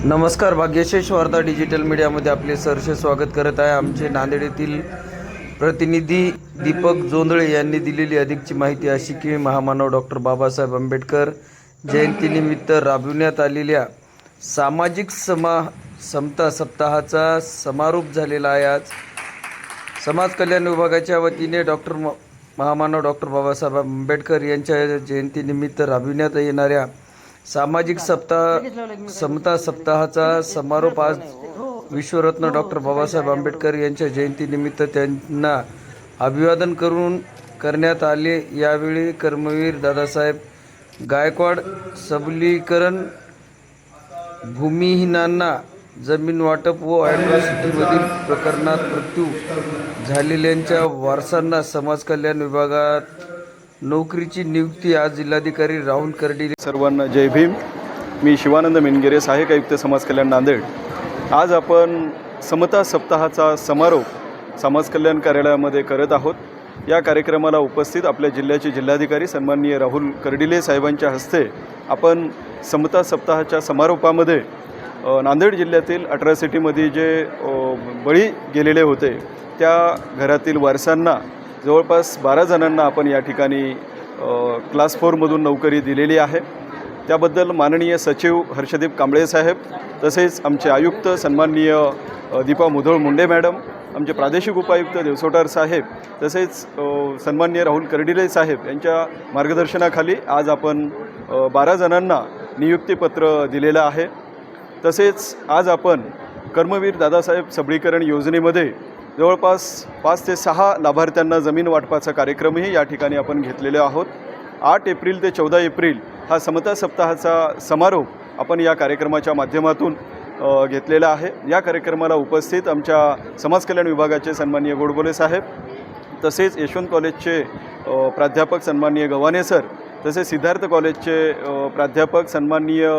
नमस्कार. भाग्यशेष वार्ता डिजिटल मीडियामध्ये आपले सहर्ष स्वागत करत आहे. आमचे नांदेड येथील प्रतिनिधी दीपक जोंधळे यांनी दिलेली अधिकची माहिती अशी की महामानव डॉक्टर बाबासाहेब आंबेडकर जयंतीनिमित्त राबविण्यात आलेल्या सामाजिक समता सप्ताहाचा समारोप झालेला आहे. आज समाज कल्याण विभागाच्या वतीने महामानव डॉक्टर बाबासाहेब आंबेडकर यांच्या जयंतीनिमित्त राबविण्यात येणाऱ्या सामाजिक समता सप्ताहाचा समारोप आज विश्वरत्न डॉक्टर बाबासाहेब आंबेडकर यांच्या जयंतीनिमित्त त्यांना अभिवादन करण्यात आले. यावेळी कर्मवीर दादासाहेब गायकवाड सबलीकरण, भूमिहीनांना जमीन वाटप व ॲट्रॉसिटीमधील प्रकरणात मृत्यू झालेल्यांच्या वारसांना समाज कल्याण विभागात नोकरीची नियुक्ती आज जिल्हाधिकारी राहुल कर्डिले. सर्वांना जय भीम. मी शिवानंद मेनगिरे, सहाय्यक आयुक्त समाज कल्याण नांदेड. आज आपण समता सप्ताहाचा समारोप समाज कल्याण कार्यालयामध्ये करत आहोत. या कार्यक्रमाला उपस्थित आपल्या जिल्ह्याचे जिल्हाधिकारी सन्माननीय राहुल कर्डिले साहेबांच्या हस्ते आपण समता सप्ताहाच्या समारोपामध्ये नांदेड जिल्ह्यातील अट्रॉसिटीमध्ये जे बळी गेलेले होते त्या घरातील वारसांना जवळपास 12 जणांना आपण या ठिकाणी क्लास 4मधून नोकरी दिलेली आहे. त्याबद्दल माननीय सचिव हर्षदीप कांबळे साहेब, तसेच आमचे आयुक्त सन्माननीय दीपा मुधोळ मुंडे मॅडम, आमचे प्रादेशिक उपायुक्त देवसोटार साहेब, तसेच सन्माननीय राहुल कर्डिले साहेब यांच्या मार्गदर्शनाखाली आज आपण 12 जणांना नियुक्तीपत्र दिलेलं आहे. तसेच आज आपण कर्मवीर दादासाहेब सबलीकरण योजनेमध्ये जवळपास 5 ते 6 लाभार्थ्यांना जमीन वाटपाचा कार्यक्रमही या ठिकाणी आपण घेतलेले आहोत. 8 एप्रिल ते 14 एप्रिल हा समता सप्ताहाचा समारोप आपण या कार्यक्रमाच्या माध्यमातून घेतलेला आहे. या कार्यक्रमाला उपस्थित आमच्या समाज कल्याण विभागाचे सन्माननीय गोडबोले साहेब, तसेच यशवंत कॉलेजचे प्राध्यापक सन्माननीय गव्हाणे सर, तसेच सिद्धार्थ कॉलेजचे प्राध्यापक सन्माननीय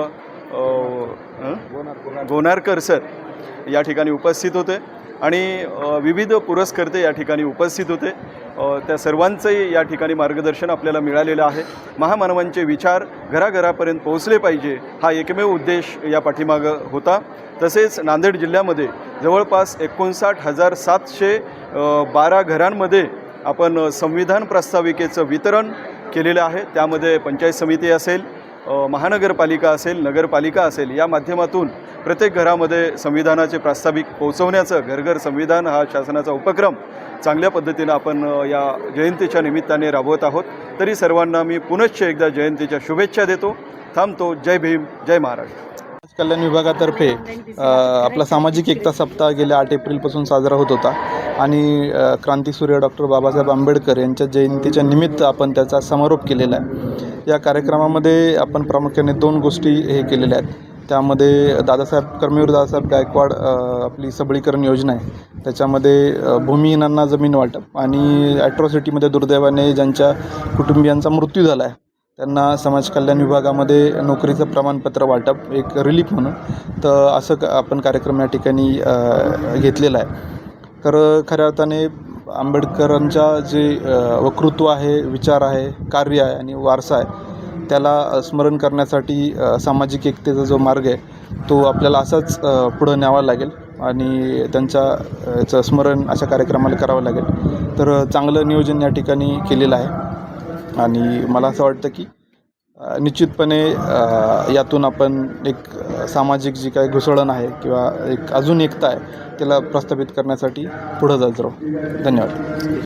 गोनारकर सर या ठिकाणी उपस्थित होते आणि विविध पुरस्कर्ते या ठिकाणी उपस्थित होते. त्या सर्वांचंही या ठिकाणी मार्गदर्शन आपल्याला मिळालेलं आहे. महामानवांचे विचार घराघरापर्यंत पोहोचले पाहिजे हा एकमेव उद्देश या पाठीमागं होता. तसेच नांदेड जिल्ह्यामध्ये जवळपास 59,712 घरांमध्ये आपण संविधान प्रास्ताविकेचं वितरण केलेलं आहे. त्यामध्ये पंचायत समिती असेल, महानगरपालिका असेल, नगरपालिका असेल, या माध्यमातून प्रत्येक घरामध्ये संविधानाचे प्रास्ताविक पोहोचवण्याचं घरघर संविधान हा शासनाचा उपक्रम चांगल्या पद्धतीनं आपण या जयंतीच्या निमित्ताने राबवत आहोत. तरी सर्वांना मी पुनश्च एकदा जयंतीच्या शुभेच्छा देतो. थांबतो. जय भीम, जय महाराष्ट्र. कल्याण विभागातर्फे आपला सामाजिक एकता सप्ताह गेल्या 8 एप्रिलपासून साजरा होत होता आणि क्रांतीसूर्य डॉक्टर बाबासाहेब आंबेडकर यांच्या जयंतीच्या निमित्त आपण त्याचा समारोप केलेला आहे. या कार्यक्रमामध्ये आपण प्रामुख्याने 2 गोष्टी हे केलेल्या आहेत. त्यामध्ये कर्मवीर दादासाहेब गायकवाड आपली सबलीकरण योजना आहे, त्याच्यामध्ये भूमिहीनांना जमीन वाटप आणि ॲट्रॉसिटीमध्ये दुर्दैवाने ज्यांच्या कुटुंबियांचा मृत्यू झाला आहे त्यांना समाज कल्याण विभागामध्ये नोकरीचं प्रमाणपत्र वाटप, एक रिलीफ म्हणून. तर असं आपण कार्यक्रम या ठिकाणी घेतलेला आहे. तर खऱ्या अर्थाने आंबेडकरांच्या जे वक्तृत्व आहे, विचार आहे, कार्य आहे आणि वारसा आहे त्याला स्मरण करण्यासाठी सामाजिक एकतेचा जो मार्ग आहे तो आपल्याला असाच पुढं न्यावा लागेल आणि त्यांचं स्मरण अशा कार्यक्रमाला करावं लागेल. तर चांगलं नियोजन या ठिकाणी केलेलं आहे आणि मला असं वाटतं की निश्चितपणे यातून आपण एक सामाजिक जी काही घुसळण आहे किंवा एक अजून एकता आहे त्याला प्रस्थापित करण्यासाठी पुढं जात राहू. धन्यवाद.